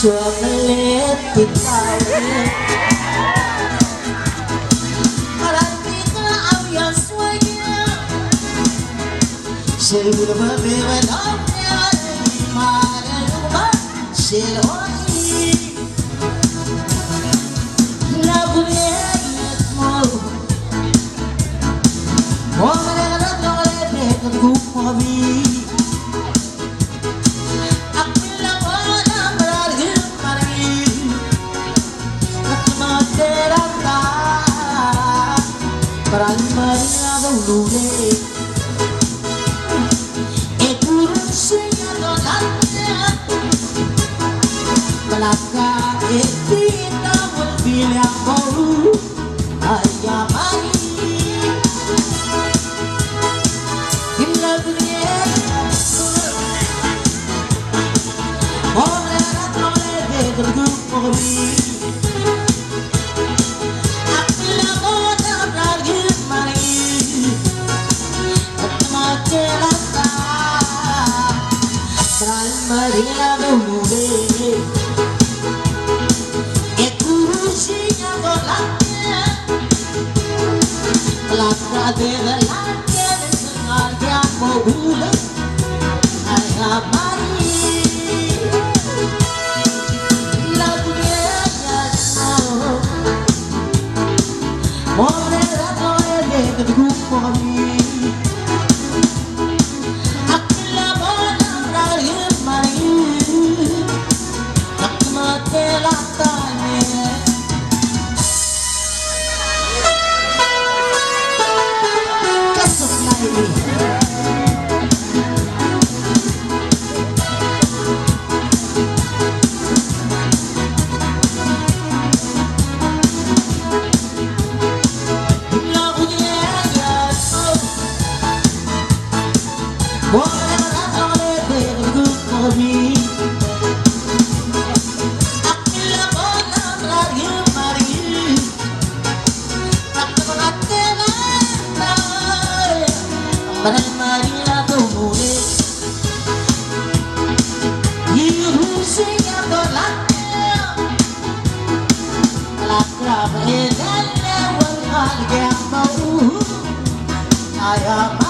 Chuộc lên tình tay Parang kita awian suaya Sebuah bebelannya Mana lupa seloi Lagunya mau Mau menenang oleh dekat kumabi Parang Maria Dolore E pure segnato l'anno Malacca e vita vuol dire amore Ai amari Il lavoriere Ora la trole vedo il gruppo lì Maria Dolore E curucina volante La cadera l'anche del Signore che ha paura Ai amari La dunia no Morera noia del gruppo lì Parang Maria Dolore You segnato l'anno La clave delle vuol che amo Ai amari